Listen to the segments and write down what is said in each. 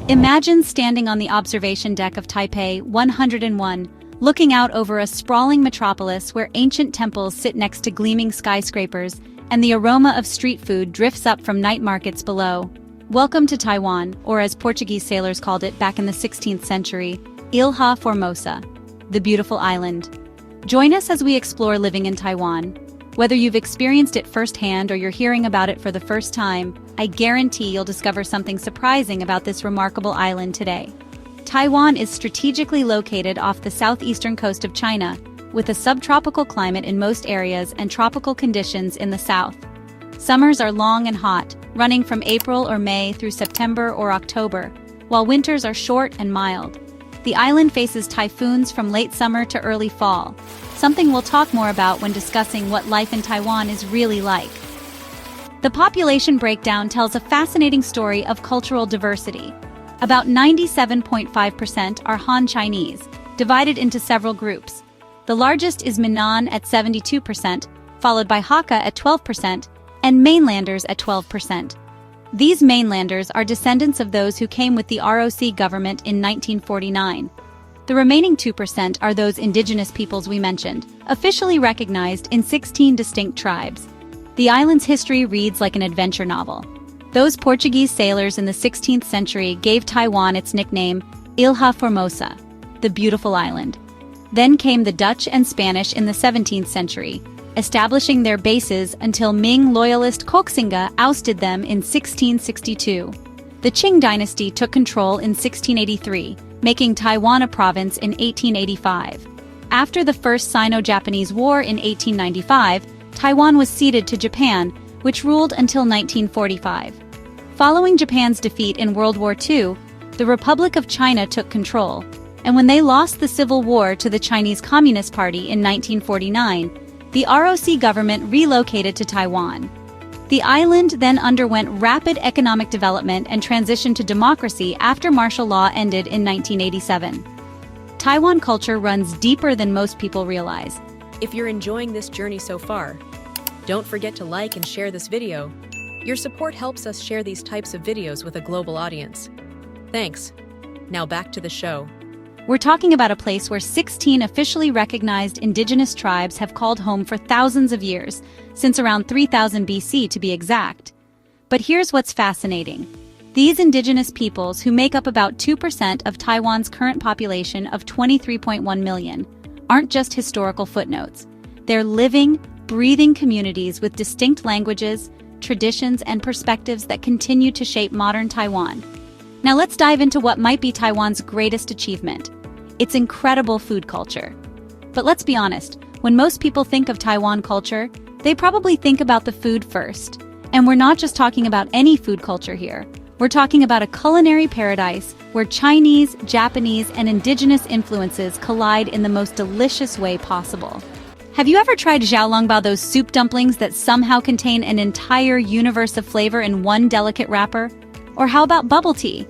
Imagine standing on the observation deck of Taipei 101, looking out over a sprawling metropolis where ancient temples sit next to gleaming skyscrapers and the aroma of street food drifts up from night markets below. Welcome to Taiwan, or as Portuguese sailors called it back in the 16th century, Ilha Formosa, the beautiful island. Join us as we explore living in Taiwan. Whether you've experienced it firsthand or you're hearing about it for the first time, I guarantee you'll discover something surprising about this remarkable island today. Taiwan is strategically located off the southeastern coast of China, with a subtropical climate in most areas and tropical conditions in the south. Summers are long and hot, running from April or May through September or October, while winters are short and mild. The island faces typhoons from late summer to early fall, something we'll talk more about when discussing what life in Taiwan is really like. The population breakdown tells a fascinating story of cultural diversity. About 97.5% are Han Chinese, divided into several groups. The largest is Minnan at 72%, followed by Hakka at 12%, and mainlanders at 12%. These mainlanders are descendants of those who came with the ROC government in 1949. The remaining 2% are those indigenous peoples we mentioned, officially recognized in 16 distinct tribes. The island's history reads like an adventure novel. Those Portuguese sailors in the 16th century gave Taiwan its nickname, Ilha Formosa, the beautiful island. Then came the Dutch and Spanish in the 17th century, establishing their bases until Ming loyalist Koxinga ousted them in 1662. The Qing dynasty took control in 1683, making Taiwan a province in 1885. After the First Sino-Japanese War in 1895, Taiwan was ceded to Japan, which ruled until 1945. Following Japan's defeat in World War II, the Republic of China took control, and when they lost the Civil War to the Chinese Communist Party in 1949, the ROC government relocated to Taiwan. The island then underwent rapid economic development and transitioned to democracy after martial law ended in 1987. Taiwan culture runs deeper than most people realize. If you're enjoying this journey so far, don't forget to like and share this video. Your support helps us share these types of videos with a global audience. Thanks. Now back to the show. We're talking about a place where 16 officially recognized indigenous tribes have called home for thousands of years, since around 3000 BC to be exact. But here's what's fascinating. These indigenous peoples, who make up about 2% of Taiwan's current population of 23.1 million, aren't just historical footnotes. They're living, breathing communities with distinct languages, traditions, and perspectives that continue to shape modern Taiwan. Now let's dive into what might be Taiwan's greatest achievement: its incredible food culture. But let's be honest, when most people think of Taiwan culture, they probably think about the food first. And we're not just talking about any food culture here. We're talking about a culinary paradise where Chinese, Japanese, and indigenous influences collide in the most delicious way possible. Have you ever tried xiaolongbao, those soup dumplings that somehow contain an entire universe of flavor in one delicate wrapper? Or how about bubble tea?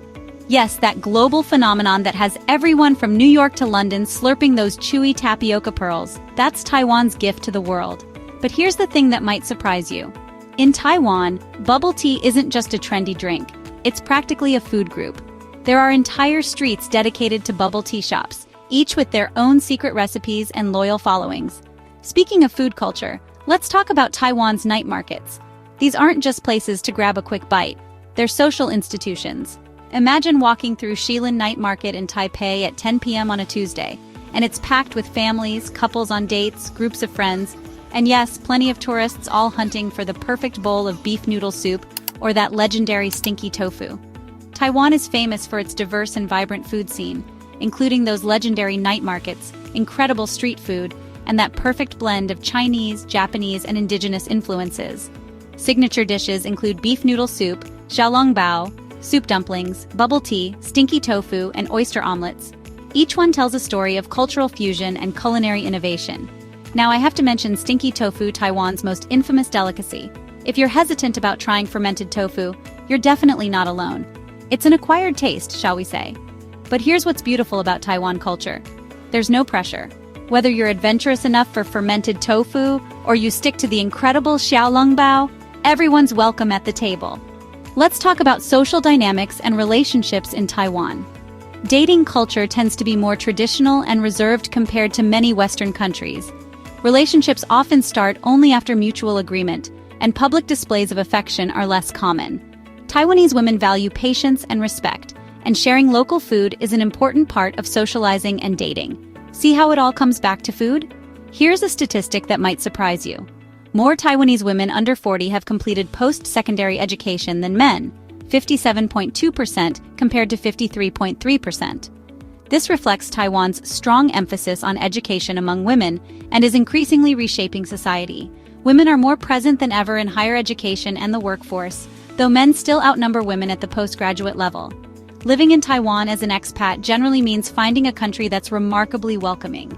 Yes, that global phenomenon that has everyone from New York to London slurping those chewy tapioca pearls. That's Taiwan's gift to the world. But here's the thing that might surprise you. In Taiwan, bubble tea isn't just a trendy drink. It's practically a food group. There are entire streets dedicated to bubble tea shops, each with their own secret recipes and loyal followings. Speaking of food culture, let's talk about Taiwan's night markets. These aren't just places to grab a quick bite. They're social institutions. Imagine walking through Shilin Night Market in Taipei at 10 p.m. on a Tuesday, and it's packed with families, couples on dates, groups of friends, and yes, plenty of tourists all hunting for the perfect bowl of beef noodle soup or that legendary stinky tofu. Taiwan is famous for its diverse and vibrant food scene, including those legendary night markets, incredible street food, and that perfect blend of Chinese, Japanese, and indigenous influences. Signature dishes include beef noodle soup, xiaolongbao, soup dumplings, bubble tea, stinky tofu, and oyster omelets. Each one tells a story of cultural fusion and culinary innovation. Now I have to mention stinky tofu, Taiwan's most infamous delicacy. If you're hesitant about trying fermented tofu, you're definitely not alone. It's an acquired taste, shall we say. But here's what's beautiful about Taiwan culture. There's no pressure. Whether you're adventurous enough for fermented tofu or you stick to the incredible xiaolongbao, everyone's welcome at the table. Let's talk about social dynamics and relationships in Taiwan. Dating culture tends to be more traditional and reserved compared to many Western countries. Relationships often start only after mutual agreement, and public displays of affection are less common. Taiwanese women value patience and respect, and sharing local food is an important part of socializing and dating. See how it all comes back to food? Here's a statistic that might surprise you. More Taiwanese women under 40 have completed post-secondary education than men, 57.2% compared to 53.3%. This reflects Taiwan's strong emphasis on education among women and is increasingly reshaping society. Women are more present than ever in higher education and the workforce, though men still outnumber women at the postgraduate level. Living in Taiwan as an expat generally means finding a country that's remarkably welcoming.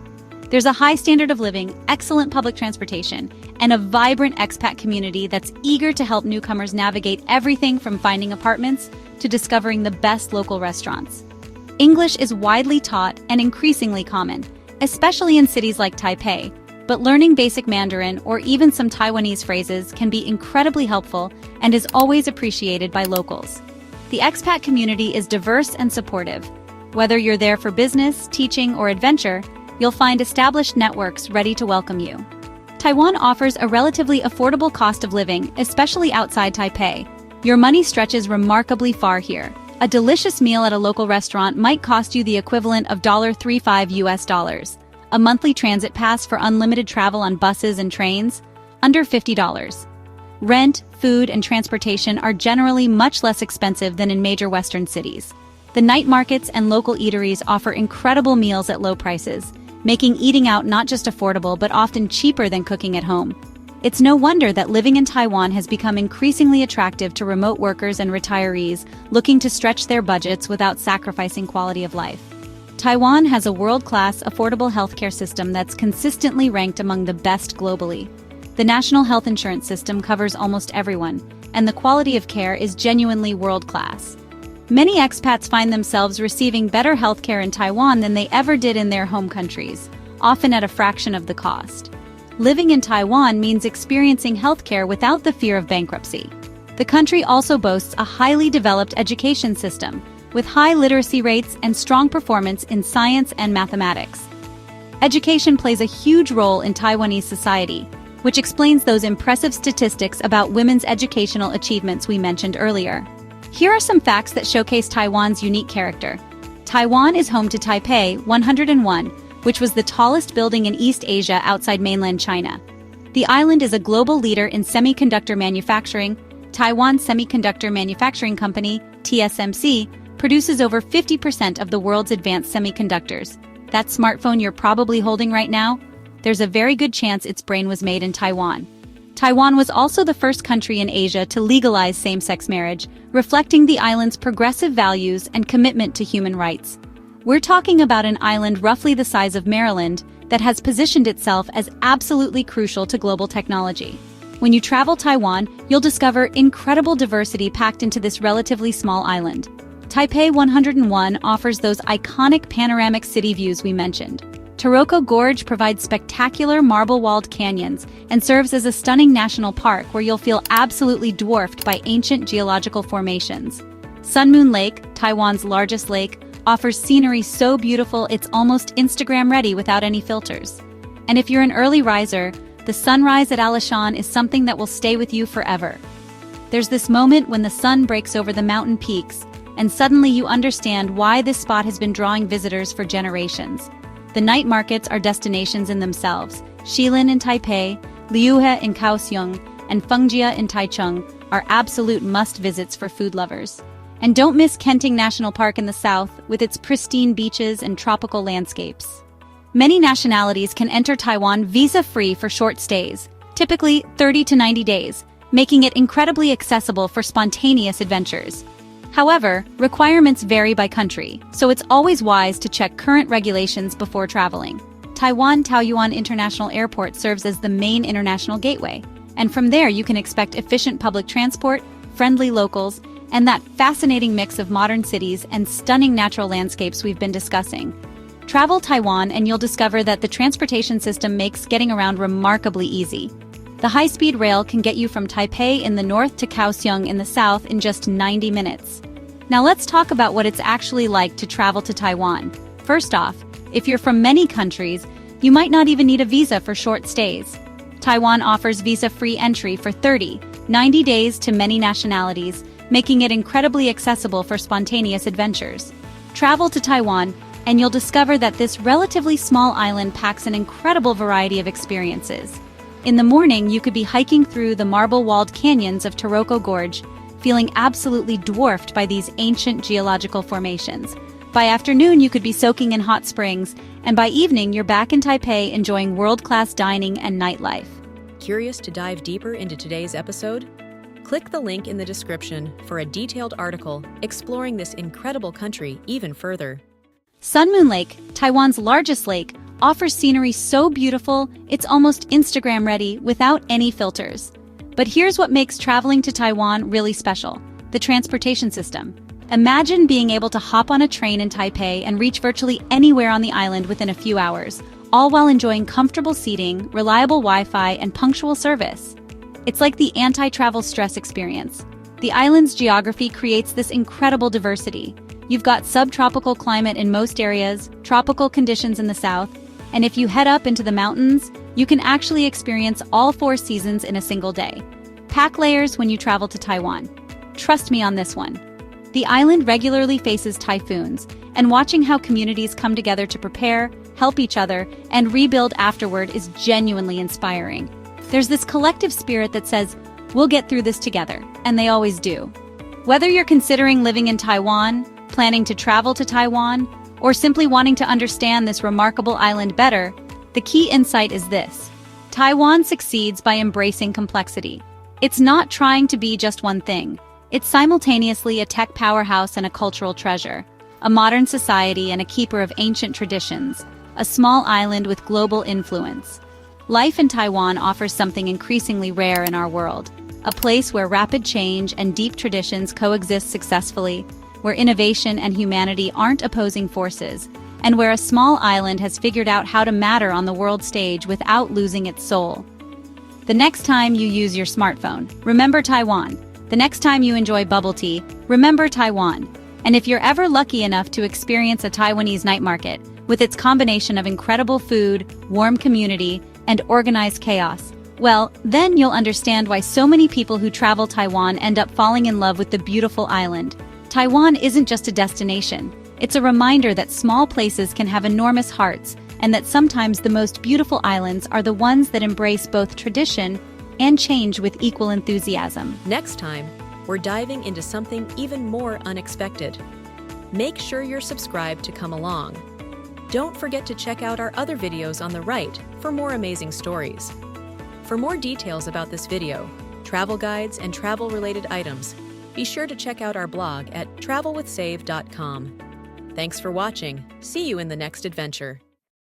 There's a high standard of living, excellent public transportation, and a vibrant expat community that's eager to help newcomers navigate everything from finding apartments to discovering the best local restaurants. English is widely taught and increasingly common, especially in cities like Taipei, but learning basic Mandarin or even some Taiwanese phrases can be incredibly helpful and is always appreciated by locals. The expat community is diverse and supportive. Whether you're there for business, teaching, or adventure, you'll find established networks ready to welcome you. Taiwan offers a relatively affordable cost of living, especially outside Taipei. Your money stretches remarkably far here. A delicious meal at a local restaurant might cost you the equivalent of $35 US. A monthly transit pass for unlimited travel on buses and trains, under $50. Rent, food, and transportation are generally much less expensive than in major Western cities. The night markets and local eateries offer incredible meals at low prices, making eating out not just affordable but often cheaper than cooking at home. It's no wonder that living in Taiwan has become increasingly attractive to remote workers and retirees looking to stretch their budgets without sacrificing quality of life. Taiwan has a world-class, affordable healthcare system that's consistently ranked among the best globally. The national health insurance system covers almost everyone, and the quality of care is genuinely world-class. Many expats find themselves receiving better healthcare in Taiwan than they ever did in their home countries, often at a fraction of the cost. Living in Taiwan means experiencing healthcare without the fear of bankruptcy. The country also boasts a highly developed education system, with high literacy rates and strong performance in science and mathematics. Education plays a huge role in Taiwanese society, which explains those impressive statistics about women's educational achievements we mentioned earlier. Here are some facts that showcase Taiwan's unique character. Taiwan is home to Taipei 101, which was the tallest building in East Asia outside mainland China. The island is a global leader in semiconductor manufacturing. Taiwan Semiconductor Manufacturing Company, TSMC, produces over 50% of the world's advanced semiconductors. That smartphone you're probably holding right now? There's a very good chance its brain was made in Taiwan. Taiwan was also the first country in Asia to legalize same-sex marriage, reflecting the island's progressive values and commitment to human rights. We're talking about an island roughly the size of Maryland that has positioned itself as absolutely crucial to global technology. When you travel Taiwan, you'll discover incredible diversity packed into this relatively small island. Taipei 101 offers those iconic panoramic city views we mentioned. Taroko Gorge provides spectacular marble-walled canyons and serves as a stunning national park where you'll feel absolutely dwarfed by ancient geological formations. Sun Moon Lake, Taiwan's largest lake, offers scenery so beautiful it's almost Instagram-ready without any filters. And if you're an early riser, the sunrise at Alishan is something that will stay with you forever. There's this moment when the sun breaks over the mountain peaks, and suddenly you understand why this spot has been drawing visitors for generations. The night markets are destinations in themselves. Shilin in Taipei, Liuhe in Kaohsiung, and Fengjia in Taichung are absolute must-visits for food lovers. And don't miss Kenting National Park in the south, with its pristine beaches and tropical landscapes. Many nationalities can enter Taiwan visa-free for short stays, typically 30 to 90 days, making it incredibly accessible for spontaneous adventures. However, requirements vary by country, so it's always wise to check current regulations before traveling. Taiwan Taoyuan International Airport serves as the main international gateway, and from there you can expect efficient public transport, friendly locals, and that fascinating mix of modern cities and stunning natural landscapes we've been discussing. Travel Taiwan and you'll discover that the transportation system makes getting around remarkably easy. The high-speed rail can get you from Taipei in the north to Kaohsiung in the south in just 90 minutes. Now let's talk about what it's actually like to travel to Taiwan. First off, if you're from many countries, you might not even need a visa for short stays. Taiwan offers visa-free entry for 90 days to many nationalities, making it incredibly accessible for spontaneous adventures. Travel to Taiwan, and you'll discover that this relatively small island packs an incredible variety of experiences. In the morning, you could be hiking through the marble-walled canyons of Taroko Gorge, feeling absolutely dwarfed by these ancient geological formations. By afternoon, you could be soaking in hot springs, and by evening, you're back in Taipei enjoying world-class dining and nightlife. Curious to dive deeper into today's episode? Click the link in the description for a detailed article exploring this incredible country even further. Sun Moon Lake, Taiwan's largest lake, offers scenery so beautiful it's almost Instagram-ready without any filters. But here's what makes traveling to Taiwan really special: the transportation system. Imagine being able to hop on a train in Taipei and reach virtually anywhere on the island within a few hours, all while enjoying comfortable seating, reliable Wi-Fi, and punctual service. It's like the anti-travel stress experience. The island's geography creates this incredible diversity. You've got subtropical climate in most areas, tropical conditions in the south, and if you head up into the mountains, you can actually experience all 4 seasons in a single day. Pack layers when you travel to Taiwan. Trust me on this one. The island regularly faces typhoons, and watching how communities come together to prepare, help each other, and rebuild afterward is genuinely inspiring. There's this collective spirit that says, "We'll get through this together," and they always do. Whether you're considering living in Taiwan, planning to travel to Taiwan, or simply wanting to understand this remarkable island better, the key insight is this: Taiwan succeeds by embracing complexity. It's not trying to be just one thing. It's simultaneously a tech powerhouse and a cultural treasure, a modern society and a keeper of ancient traditions, a small island with global influence. Life in Taiwan offers something increasingly rare in our world, a place where rapid change and deep traditions coexist successfully, where innovation and humanity aren't opposing forces, and where a small island has figured out how to matter on the world stage without losing its soul. The next time you use your smartphone, remember Taiwan. The next time you enjoy bubble tea, remember Taiwan. And if you're ever lucky enough to experience a Taiwanese night market, with its combination of incredible food, warm community, and organized chaos, well, then you'll understand why so many people who travel Taiwan end up falling in love with the beautiful island. Taiwan isn't just a destination. It's a reminder that small places can have enormous hearts, and that sometimes the most beautiful islands are the ones that embrace both tradition and change with equal enthusiasm. Next time, we're diving into something even more unexpected. Make sure you're subscribed to come along. Don't forget to check out our other videos on the right for more amazing stories. For more details about this video, travel guides, and travel-related items, be sure to check out our blog at travelwithsave.com. Thanks for watching. See you in the next adventure.